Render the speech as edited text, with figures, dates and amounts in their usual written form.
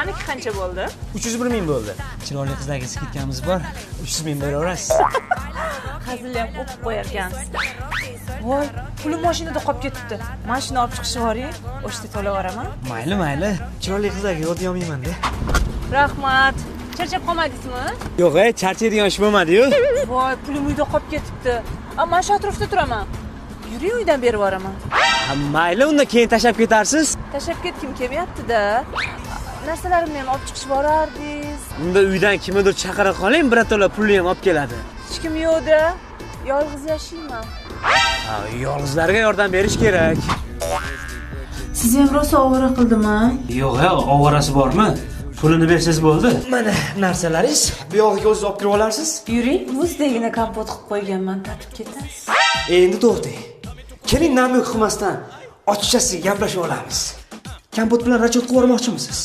Maniki qancha bo'ldi? 301 ming bo'ldi. Chiroyli qizlarga skidkamiz bor. 300 ming beraverasiz. Hazil ham o'qib qo'yarkansiz. Voy, pulim mashinada qolib ketibdi. Mashina olib chiqishi bor-yu, o'shda to'layveraman. Mayli. Chiroyli qizlarga yod olmayman-da. Rahmat. Charchab qolmadingizmi? Yo'q, charchaydigan ish bo'lmadi-yu. Voy, pulim uyda qolib ketibdi. Men shu atrofda turaman. Yuring, uydan berib yuboraman. Mayli, unda keyin tashab ketarsiz. Tashab ketgim kelmayapti-da. Narsalarimni ham olib chiqib borardingiz. Unda uydan kimnidir chaqira qoling, birato'la pulni ham olib keladi. Hech kim yo'q-da. Yolg'iz yashayman. Yolg'izlarga yordam berish kerak. Siz ham rosa ovora qildimi? Yo'q, ovorasi bormi? Pulini bersangiz bo'ldi. Mana narsalaringiz, bu yoqqa o'zingiz olib kirib olarsiz. Yuring, muzdagina kompot qilib qo'yganman, tatib ketasiz. Endi to'xtang. Keling, namlik qilmasdan ochiqchasiga gaplashib olamiz. Kompot bilan rachot qilib yubormoqchimisiz?